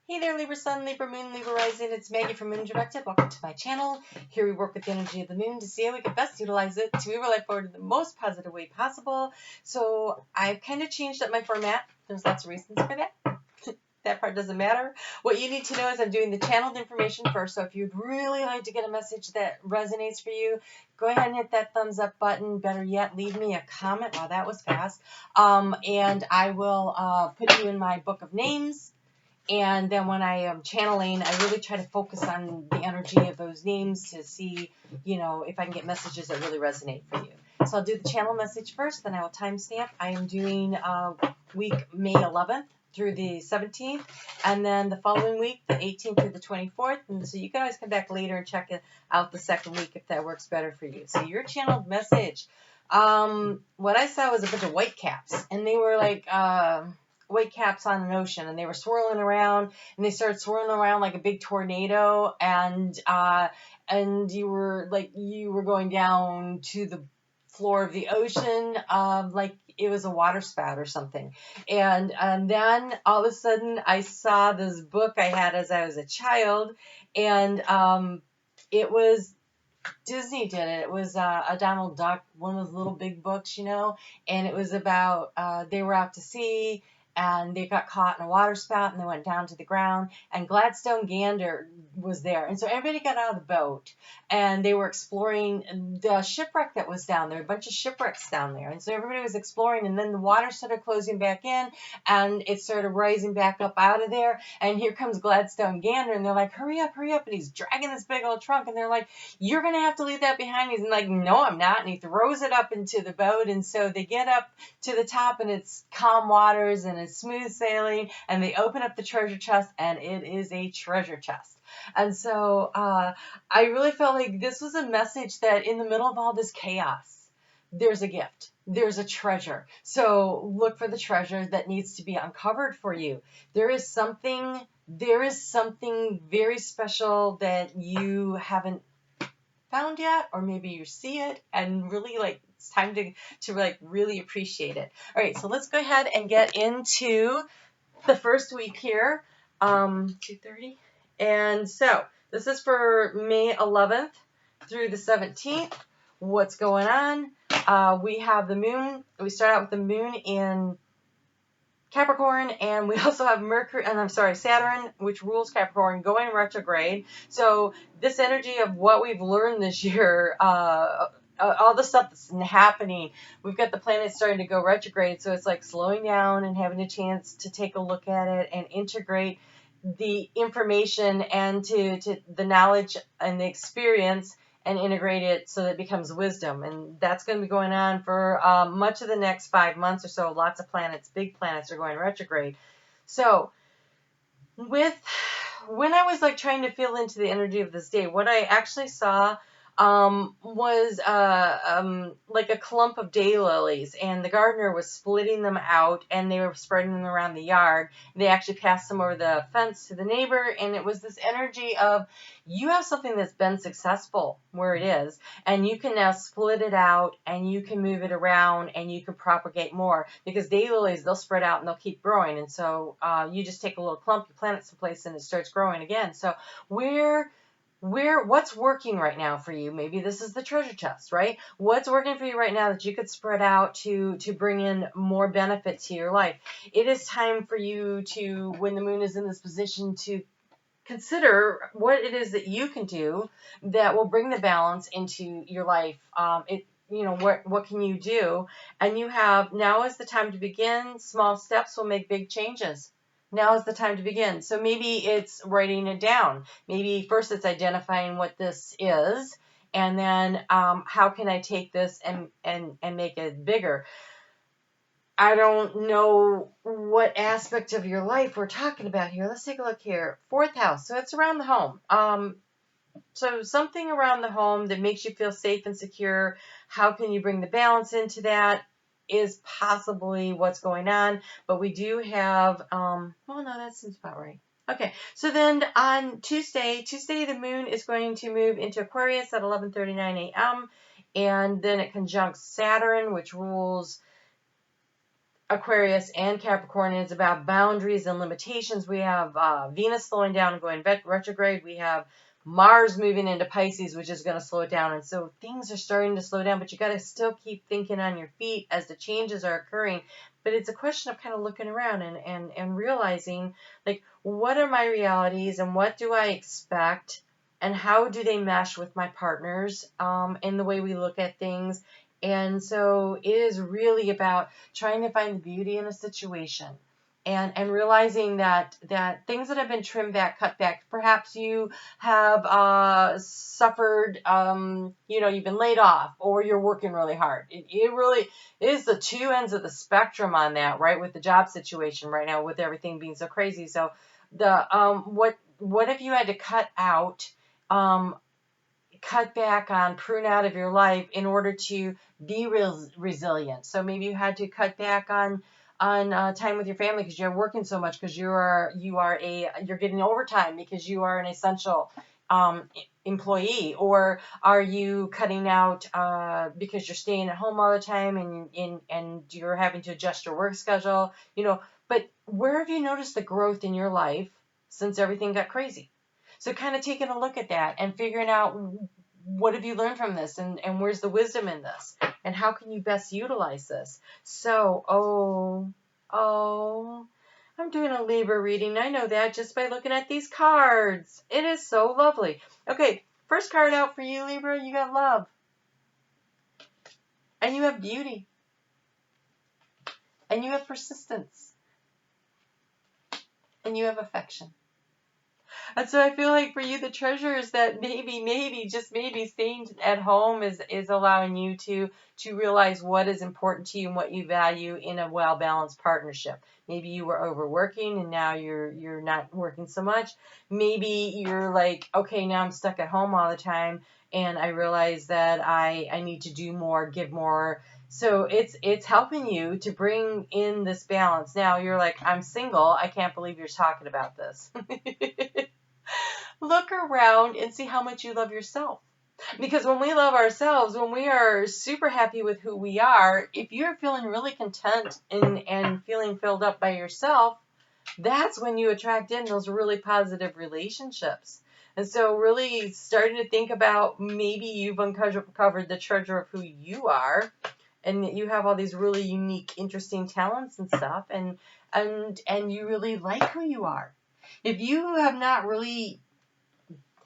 Hey there, Libra Sun, Libra Moon, Libra Rising. It's Maggie from Moon Directed. Welcome to my channel. Here we work with the energy of the moon to see how we can best utilize it to move our life forward in the most positive way possible. So I've kind of changed up my format. There's lots of reasons for that. That part doesn't matter. What you need to know is I'm doing the channeled information first. So if you'd really like to get a message that resonates for you, go ahead and hit that thumbs up button. Better yet, leave me a comment. Wow, that was fast. And I will put you in my book of names. And then when I am channeling, I really try to focus on the energy of those names to see, if I can get messages that really resonate for you. So I'll do the channel message first, then I will timestamp. I am doing week May 11th through the 17th, and then the following week, the 18th through the 24th. And so you can always come back later and check out the second week if that works better for you. So your channeled message, what I saw was a bunch of white caps, and they were like white caps on an ocean, and they were swirling around, and they started swirling around like a big tornado, and you were going down to the floor of the ocean, like it was a water spout or something. And then all of a sudden I saw this book I had as I was a child, and it was Disney did it. It was a Donald Duck, one of those little big books, and it was about they were out to sea, and they got caught in a water spout, and they went down to the ground, and Gladstone Gander was there. And so everybody got out of the boat, and they were exploring the shipwreck that was down there, a bunch of shipwrecks down there. And so everybody was exploring, and then the water started closing back in, and it started rising back up out of there, and here comes Gladstone Gander, and they're like, hurry up, and he's dragging this big old trunk, and they're like, you're going to have to leave that behind. He's like, no, I'm not, and he throws it up into the boat, and so they get up to the top, and it's calm waters, and it's smooth sailing, and they open up the treasure chest, and it is a treasure chest. And so I really felt like this was a message that in the middle of all this chaos, there's a gift. There's a treasure. So look for the treasure that needs to be uncovered for you. There is something very special that you haven't found yet, or maybe you see it and really it's time to really appreciate it. All right, so let's go ahead and get into the first week here, 2:30. And so this is for May 11th through the 17th. What's going on? We have the moon. We start out with the moon in Capricorn, and we also have Saturn, which rules Capricorn, going retrograde. So this energy of what we've learned this year, all the stuff that's happening, we've got the planets starting to go retrograde, so it's like slowing down and having a chance to take a look at it and integrate the information and to the knowledge and the experience and integrate it so that it becomes wisdom. And that's going to be going on for much of the next 5 months or so. Lots of planets, big planets, are going retrograde. So when I was trying to feel into the energy of this day, what I actually saw was like a clump of daylilies, and the gardener was splitting them out, and they were spreading them around the yard. They actually passed them over the fence to the neighbor, and it was this energy of, you have something that's been successful where it is, and you can now split it out, and you can move it around, and you can propagate more, because daylilies, they'll spread out and they'll keep growing. And so you just take a little clump, you plant it someplace, and it starts growing again. So what's working right now for you? Maybe this is the treasure chest, right? What's working for you right now that you could spread out to bring in more benefit to your life? It is time for you to, when the moon is in this position, to consider what it is that you can do that will bring the balance into your life. What can you do? And now is the time to begin. Small steps will make big changes. Now is the time to begin. So maybe it's writing it down. Maybe first it's identifying what this is, and then how can I take this and make it bigger? I don't know what aspect of your life we're talking about here. Let's take a look here. 4th house. So it's around the home. So something around the home that makes you feel safe and secure. How can you bring the balance into that? Is possibly what's going on, but we do have, well, no, that seems about right. Okay, so then on Tuesday, the moon is going to move into Aquarius at 11:39 a.m., and then it conjuncts Saturn, which rules Aquarius and Capricorn, and it's about boundaries and limitations. We have Venus slowing down and going retrograde. We have Mars moving into Pisces, which is going to slow it down. And so things are starting to slow down, but you got to still keep thinking on your feet as the changes are occurring. But it's a question of kind of looking around and realizing, like, what are my realities and what do I expect and how do they mesh with my partners and the way we look at things. And so it is really about trying to find the beauty in a situation and realizing that things that have been trimmed back, cut back, perhaps you have suffered, you've been laid off or you're working really hard. It really is the two ends of the spectrum on that, right? With the job situation right now, with everything being so crazy. So what if you had to cut back on, prune out of your life in order to be resilient? So maybe you had to cut back on time with your family because you're working so much because you're getting overtime because you are an essential employee, or are you cutting out because you're staying at home all the time and you're having to adjust your work schedule, but where have you noticed the growth in your life since everything got crazy? So kind of taking a look at that and figuring out what have you learned from this and where's the wisdom in this and how can you best utilize this? So, I'm doing a Libra reading. I know that just by looking at these cards. It is so lovely. Okay, first card out for you, Libra. You got love. And you have beauty. And you have persistence. And you have affection. And so I feel like for you, the treasure is that maybe, just maybe staying at home is allowing you to realize what is important to you and what you value in a well-balanced partnership. Maybe you were overworking and now you're not working so much. Maybe you're like, okay, now I'm stuck at home all the time and I realize that I need to do more, give more. So it's helping you to bring in this balance. Now you're like, I'm single. I can't believe you're talking about this. Look around and see how much you love yourself. Because when we love ourselves, when we are super happy with who we are, if you're feeling really content and feeling filled up by yourself, that's when you attract in those really positive relationships. And so really starting to think about maybe you've uncovered the treasure of who you are and you have all these really unique, interesting talents and stuff, and you really like who you are. If you have not really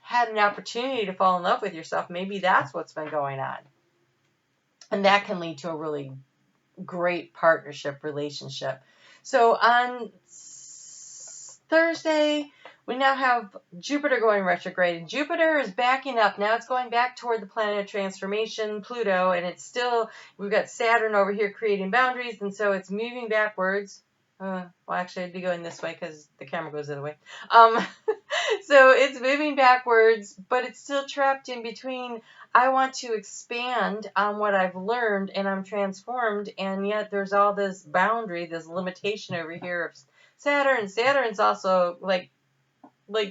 had an opportunity to fall in love with yourself, maybe that's what's been going on. And that can lead to a really great partnership relationship. So on Thursday, we now have Jupiter going retrograde. And Jupiter is backing up. Now it's going back toward the planet of transformation, Pluto, and it's still, we've got Saturn over here creating boundaries, and so it's moving backwards. Well, actually, I'd be going this way because the camera goes the other way. So it's moving backwards, but it's still trapped in between. I want to expand on what I've learned and I'm transformed, and yet there's all this boundary, this limitation over here of Saturn. Saturn's also like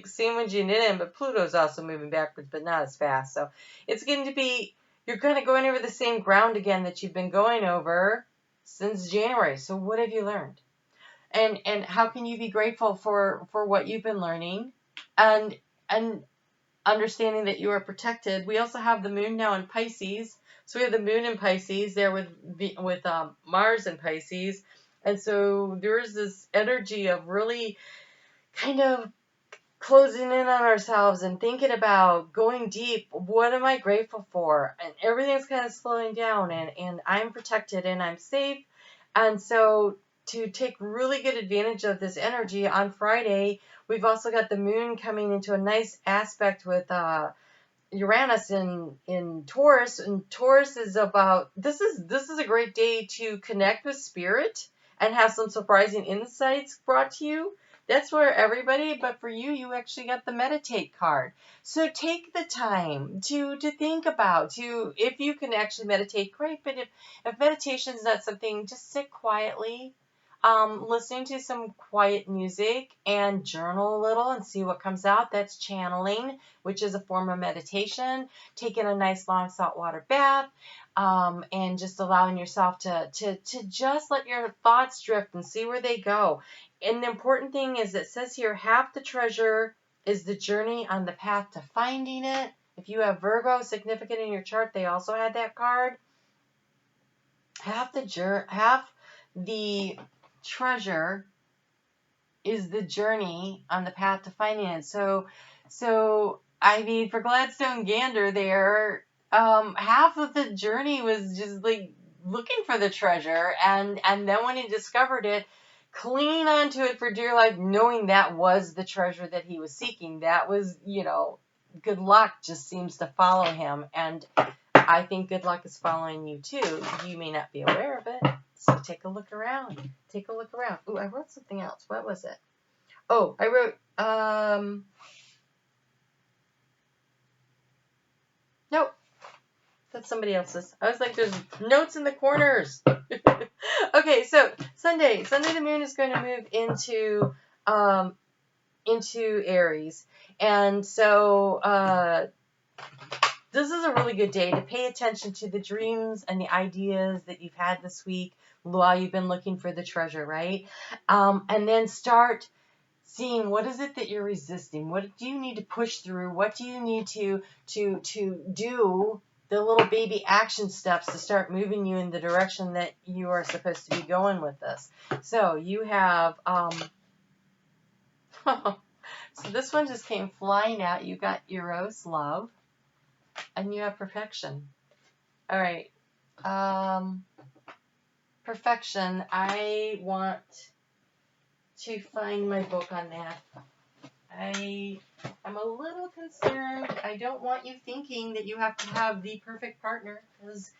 sandwiching it in, but Pluto's also moving backwards, but not as fast. So it's going to be, you're kind of going over the same ground again that you've been going over since January. So what have you learned? And how can you be grateful for what you've been learning and understanding that you are protected? We also have the moon now in Pisces. So we have the moon in Pisces there with Mars in Pisces. And so there is this energy of really kind of closing in on ourselves and thinking about going deep. What am I grateful for? And everything's kind of slowing down and I'm protected and I'm safe. And so to take really good advantage of this energy, on Friday, we've also got the moon coming into a nice aspect with Uranus in Taurus. And Taurus is about, this is a great day to connect with spirit and have some surprising insights brought to you. That's for everybody, but for you, you actually got the meditate card. So take the time to think about, if you can actually meditate, great, but if meditation is not something, just sit quietly. listening to some quiet music and journal a little and see what comes out. That's channeling, which is a form of meditation. Taking a nice long saltwater bath, and just allowing yourself to just let your thoughts drift and see where they go. And the important thing is, it says here, half the treasure is the journey on the path to finding it. If you have Virgo significant in your chart, they also had that card. Half the treasure is the journey on the path to finding it. So I mean, for Gladstone Gander there, half of the journey was just like looking for the treasure, and then when he discovered it, clinging onto it for dear life, knowing that was the treasure that he was seeking. That was, good luck just seems to follow him, and I think good luck is following you too. You may not be aware of it, so take a look around. Take a look around. Ooh, I wrote something else. What was it? Oh, I wrote, nope, that's somebody else's. I was like, there's notes in the corners. Okay, so Sunday the moon is going to move into Aries, and so this is a really good day to pay attention to the dreams and the ideas that you've had this week while you've been looking for the treasure, right? And then start seeing, what is it that you're resisting? What do you need to push through? What do you need to do, the little baby action steps to start moving you in the direction that you are supposed to be going with this? So you have, so this one just came flying out. You got Eros, love, and you have perfection. All right. Perfection. I want to find my book on that. I'm a little concerned. I don't want you thinking that you have to have the perfect partner, because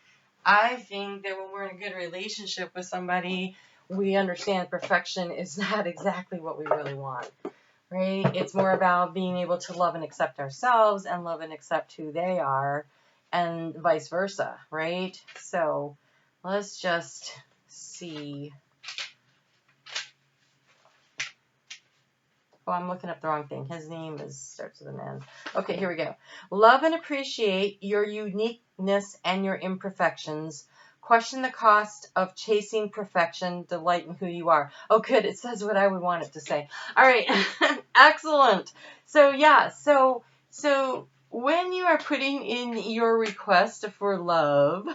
I think that when we're in a good relationship with somebody, we understand perfection is not exactly what we really want, right? It's more about being able to love and accept ourselves and love and accept who they are, and vice versa, right? So let's just see. Oh, I'm looking up the wrong thing. His name starts with an N. Okay, here we go. Love and appreciate your uniqueness and your imperfections. Question the cost of chasing perfection. Delight in who you are. Oh, good. It says what I would want it to say. All right. Excellent. So, yeah. So when you are putting in your request for love,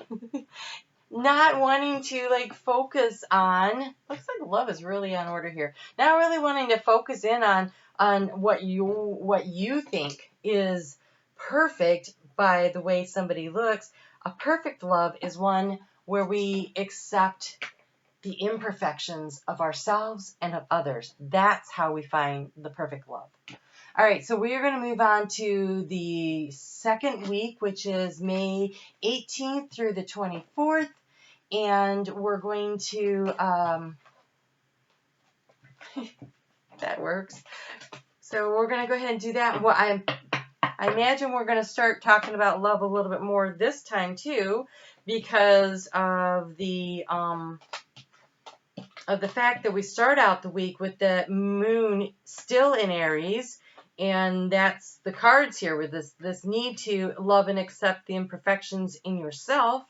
not wanting to focus on, looks like love is really on order here. Not really wanting to focus in on what you think is perfect by the way somebody looks. A perfect love is one where we accept the imperfections of ourselves and of others. That's how we find the perfect love. All right, so we are going to move on to the second week, which is May 18th through the 24th. And we're going to, that works. So we're going to go ahead and do that. Well, I imagine we're going to start talking about love a little bit more this time too, because of the fact that we start out the week with the moon still in Aries, and that's the cards here with this need to love and accept the imperfections in yourself.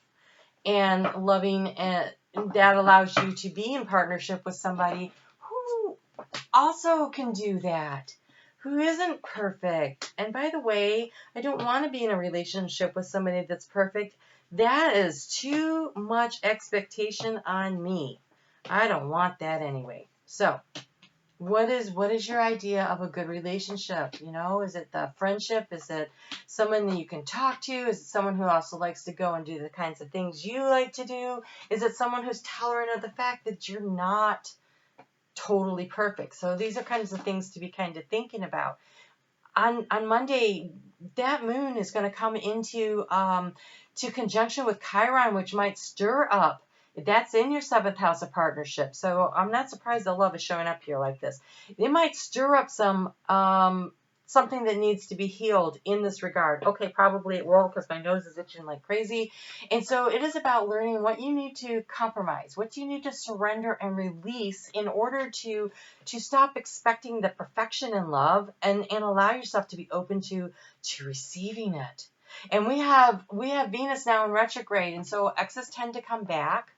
And loving, that allows you to be in partnership with somebody who also can do that, who isn't perfect. And by the way, I don't want to be in a relationship with somebody that's perfect. That is too much expectation on me. I don't want that anyway. So, what is your idea of a good relationship? Is it the friendship? Is it someone that you can talk to? Is it someone who also likes to go and do the kinds of things you like to do? Is it someone who's tolerant of the fact that you're not totally perfect? So these are kinds of things to be kind of thinking about. On Monday, that moon is going to come into to conjunction with Chiron, which might stir up. That's in your 7th house of partnership. So I'm not surprised that love is showing up here like this. It might stir up some something that needs to be healed in this regard? Okay, probably it will, because my nose is itching like crazy. And so it is about learning what you need to compromise, what you need to surrender and release in order to stop expecting the perfection in love, and allow yourself to be open to receiving it. And we have Venus now in retrograde, and so exes tend to come back.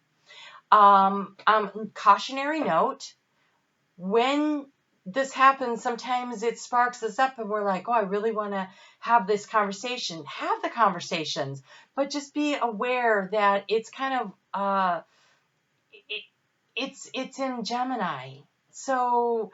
Cautionary note, when this happens, sometimes it sparks us up and we're like, oh, I really want to have this conversation. Have the conversations, but just be aware that it's kind of, it's in Gemini. So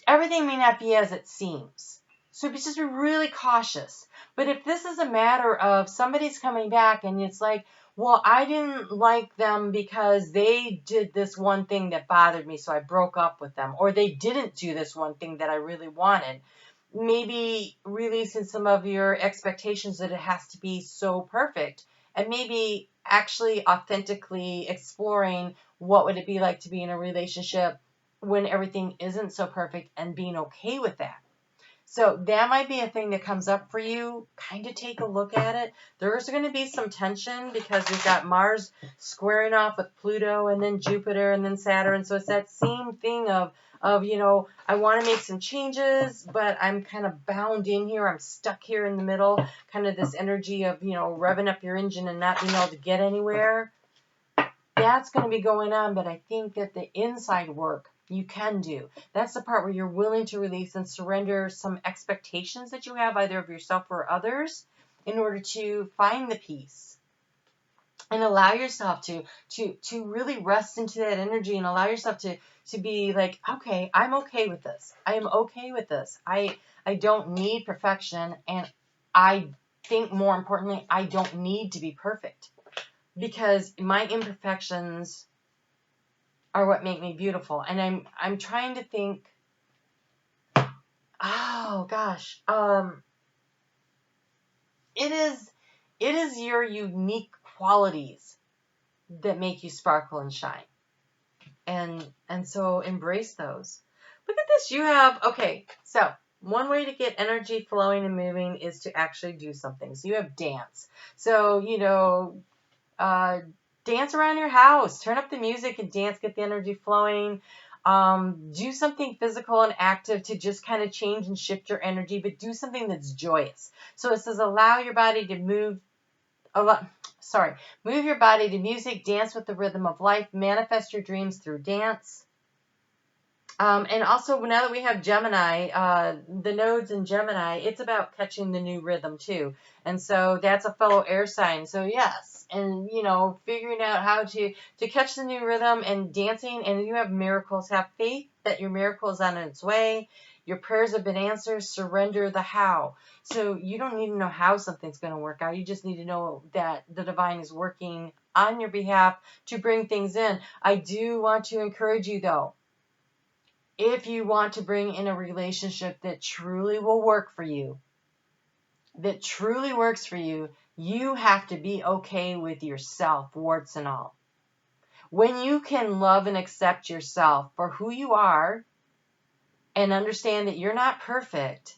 everything may not be as it seems. So just be really cautious. But if this is a matter of somebody's coming back and it's like, well, I didn't like them because they did this one thing that bothered me, so I broke up with them. Or they didn't do this one thing that I really wanted. Maybe releasing some of your expectations that it has to be so perfect. And maybe actually authentically exploring what would it be like to be in a relationship when everything isn't so perfect, and being okay with that. So that might be a thing that comes up for you. Kind of take a look at it. There's going to be some tension because we've got Mars squaring off with Pluto, and then Jupiter, and then Saturn. So it's that same thing of I want to make some changes, but I'm kind of bound in here. I'm stuck here in the middle. Kind of this energy of, revving up your engine and not being able to get anywhere. That's going to be going on, but I think that the inside work you can do. That's the part where you're willing to release and surrender some expectations that you have, either of yourself or others, in order to find the peace. And allow yourself to really rest into that energy, and allow yourself to be like, okay, I'm okay with this. I am okay with this. I don't need perfection, and I think more importantly, I don't need to be perfect, because my imperfections are what make me beautiful. And I'm trying to think, oh gosh, it is your unique qualities that make you sparkle and shine. And so embrace those. Look at this. You have, okay, so one way to get energy flowing and moving is to actually do something. So you have dance. So, dance around your house, turn up the music and dance, get the energy flowing. Do something physical and active to just kind of change and shift your energy, but do something that's joyous. So it says allow your body to move your body to music, dance with the rhythm of life, manifest your dreams through dance. And also, now that we have Gemini, the nodes in Gemini, it's about catching the new rhythm too. And so that's a fellow air sign. So yes, and figuring out how to catch the new rhythm and dancing. And you have miracles. Have faith that your miracle is on its way. Your prayers have been answered. Surrender the how. So you don't need to know how something's going to work out. You just need to know that the divine is working on your behalf to bring things in. I do want to encourage you, though. If you want to bring in a relationship that truly will work for you, that truly works for you, you have to be okay with yourself, warts and all. When you can love and accept yourself for who you are and understand that you're not perfect,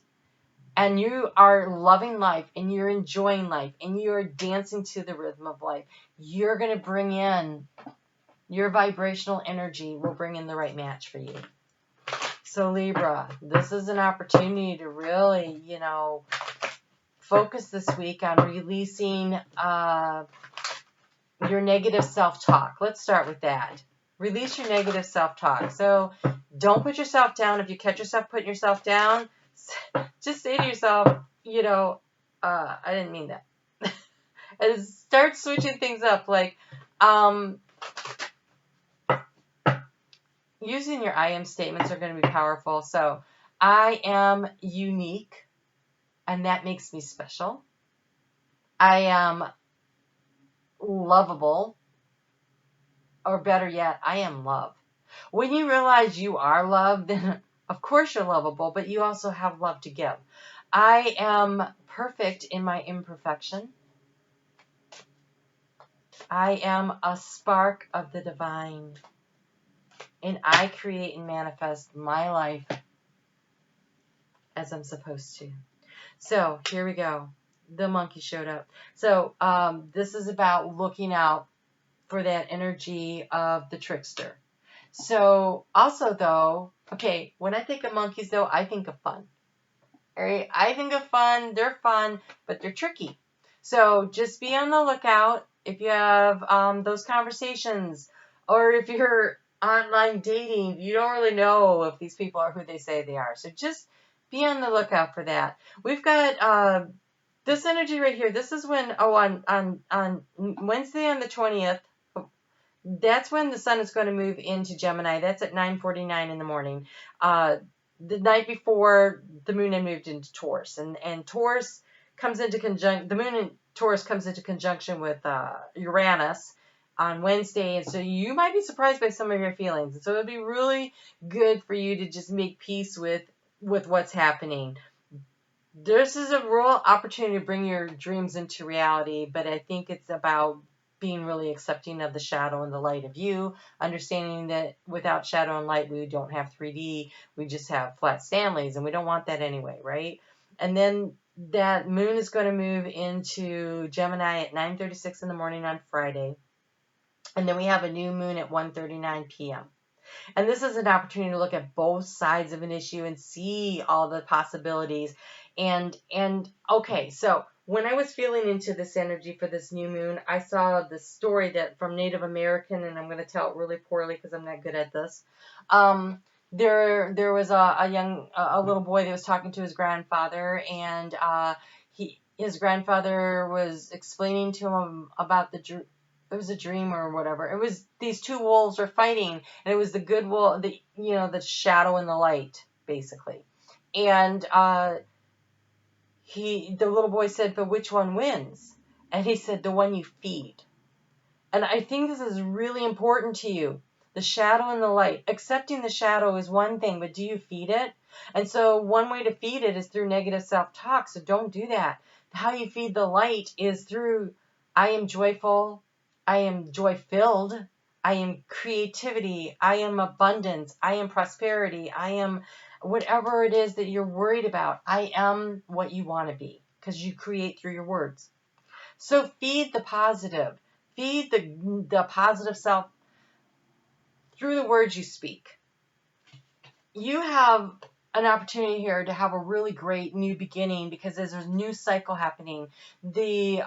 and you are loving life and you're enjoying life and you're dancing to the rhythm of life, you're going to bring in your vibrational energy, will bring in the right match for you. So Libra, this is an opportunity to really, focus this week on releasing your negative self-talk. Let's start with that. Release your negative self-talk. So don't put yourself down. If you catch yourself putting yourself down, just say to yourself, I didn't mean that. And start switching things up. Like, using your I am statements are going to be powerful. So, I am unique, and that makes me special. I am lovable, or better yet, I am love. When you realize you are love, then of course you're lovable, but you also have love to give. I am perfect in my imperfection. I am a spark of the divine. And I create and manifest my life as I'm supposed to. So here we go. The monkey showed up. So this is about looking out for that energy of the trickster. So also though, okay, when I think of monkeys though, I think of fun. All right, I think of fun. They're fun, but they're tricky. So just be on the lookout if you have those conversations, or if you're online dating, you don't really know if these people are who they say they are. So just be on the lookout for that. We've got this energy right here. This is when on Wednesday on the 20th. That's when the sun is going to move into Gemini. That's at 9:49 in the morning. The night before, the moon had moved into Taurus, and Taurus comes into conjunction. The moon in Taurus comes into conjunction with Uranus on Wednesday, and so you might be surprised by some of your feelings. And so it'd be really good for you to just make peace with what's happening. This is a real opportunity to bring your dreams into reality, but I think it's about being really accepting of the shadow and the light of you, understanding that without shadow and light, we don't have 3D, we just have flat Stanleys, and we don't want that anyway, right? And then that moon is going to move into Gemini at 9:36 in the morning on Friday. And then we have a new moon at 1:39 p.m. And this is an opportunity to look at both sides of an issue and see all the possibilities. And okay, so when I was feeling into this energy for this new moon, I saw this story that from Native American, and I'm going to tell it really poorly because I'm not good at this. There was a little boy that was talking to his grandfather, and his grandfather was explaining to him about it was a dream or whatever. It was these two wolves were fighting, and it was the good wolf, the shadow and the light, basically. And the little boy said, "But which one wins?" And he said, "The one you feed." And I think this is really important to you. The shadow and the light. Accepting the shadow is one thing, but do you feed it? And so one way to feed it is through negative self-talk, so don't do that. How you feed the light is through, I am joyful, I am joy-filled, I am creativity, I am abundance, I am prosperity, I am whatever it is that you're worried about. I am what you want to be because you create through your words. So feed the positive. Feed the positive self through the words you speak. You have an opportunity here to have a really great new beginning because there's a new cycle happening. The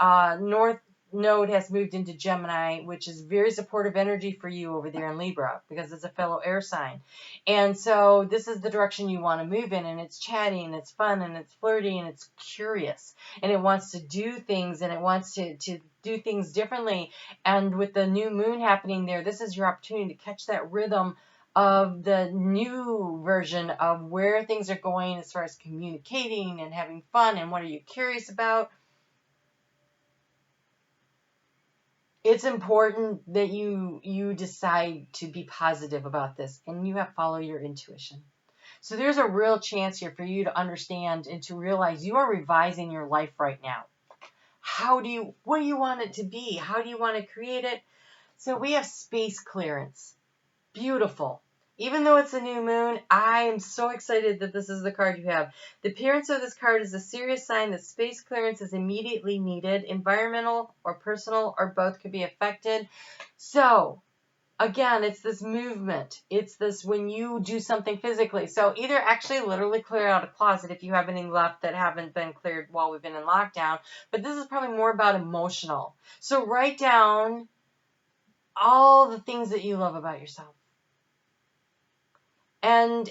North Node has moved into Gemini, which is very supportive energy for you over there in Libra because it's a fellow air sign. And so this is the direction you want to move in, and it's chatty, and it's fun, and it's flirty, and it's curious, and it wants to do things, and it wants to do things differently. And with the new moon happening there, this is your opportunity to catch that rhythm of the new version of where things are going as far as communicating and having fun and what are you curious about. It's important that you decide to be positive about this and you have to follow your intuition. So there's a real chance here for you to understand and to realize you are revising your life right now. What do you want it to be? How do you want to create it? So we have space clearance. Beautiful. Even though it's a new moon, I am so excited that this is the card you have. The appearance of this card is a serious sign that space clearance is immediately needed. Environmental or personal or both could be affected. So, again, it's this movement. It's this when you do something physically. So either actually literally clear out a closet if you have any left that haven't been cleared while we've been in lockdown. But this is probably more about emotional. So write down all the things that you love about yourself. And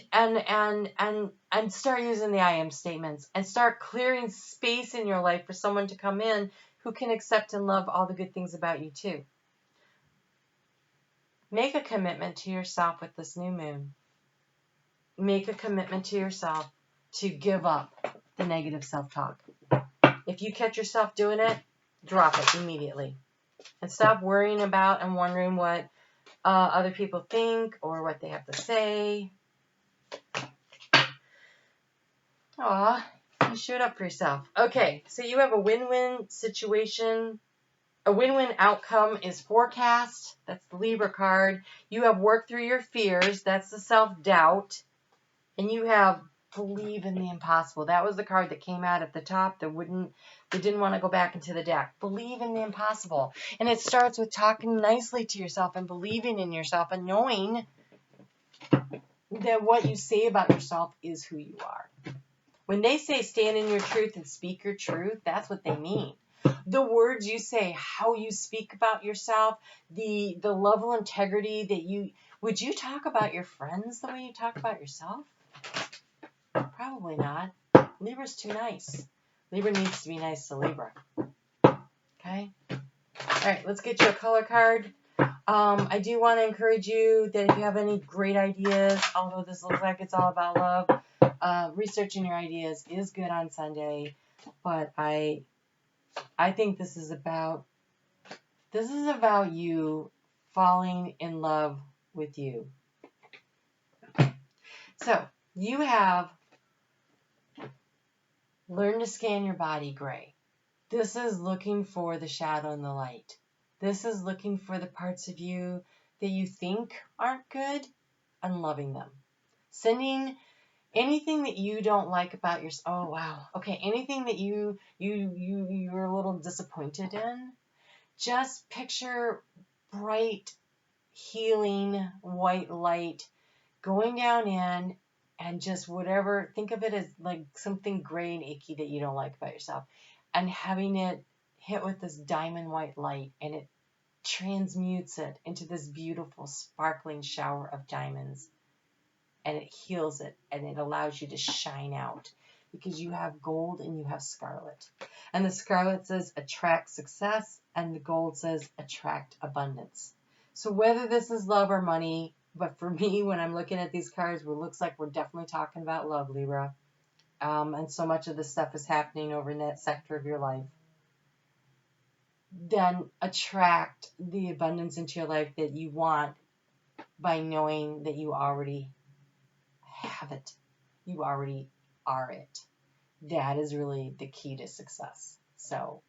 start using the I am statements and start clearing space in your life for someone to come in who can accept and love all the good things about you too. Make a commitment to yourself with this new moon. Make a commitment to yourself to give up the negative self-talk. If you catch yourself doing it, drop it immediately. And stop worrying about and wondering what other people think or what they have to say. Aw, you showed up for yourself. Okay, so you have a win-win situation. A win-win outcome is forecast. That's the Libra card. You have worked through your fears. That's the self-doubt. And you have Believe in the impossible. That was the card that came out at the top that didn't want to go back into the deck. Believe in the impossible. And it starts with talking nicely to yourself and believing in yourself and knowing that what you say about yourself is who you are. When they say stand in your truth and speak your truth, that's what they mean. The words you say, how you speak about yourself, the level of integrity that would you talk about your friends the way you talk about yourself? Probably not. Libra's too nice. Libra needs to be nice to Libra. Okay? All right, let's get you a color card. I do want to encourage you that if you have any great ideas, although this looks like it's all about love, researching your ideas is good on Sunday. But I think this is about you falling in love with you. So you have learned to scan your body gray. This is looking for the shadow and the light. This is looking for the parts of you that you think aren't good and loving them. Sending anything that you don't like about yourself. Oh, wow. Okay, anything that you're a little disappointed in. Just picture bright, healing, white light going down in and just whatever, think of it as like something gray and icky that you don't like about yourself, and having it hit with this diamond white light, and it transmutes it into this beautiful sparkling shower of diamonds, and it heals it, and it allows you to shine out because you have gold and you have scarlet. And the scarlet says attract success, and the gold says attract abundance. So whether this is love or money, but for me, when I'm looking at these cards, it looks like we're definitely talking about love, Libra. And so much of this stuff is happening over in that sector of your life. Then attract the abundance into your life that you want by knowing that you already have it. You already are it. That is really the key to success. So,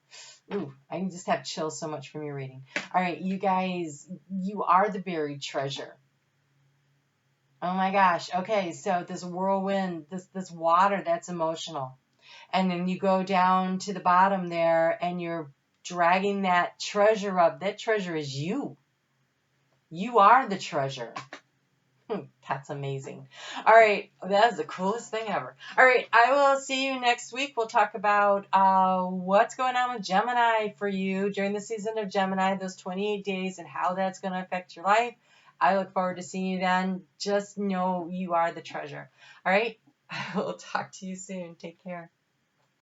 I can just have chills so much from your reading. All right, you guys, you are the buried treasure. Oh my gosh. Okay, so this whirlwind, this water, that's emotional. And then you go down to the bottom there and you're dragging that treasure up. That treasure is you. You are the treasure. That's amazing. All right, that is the coolest thing ever. All right, I will see you next week. We'll talk about what's going on with Gemini for you during the season of Gemini, those 28 days, and how that's going to affect your life. I look forward to seeing you then. Just know you are the treasure. All right, I will talk to you soon. Take care.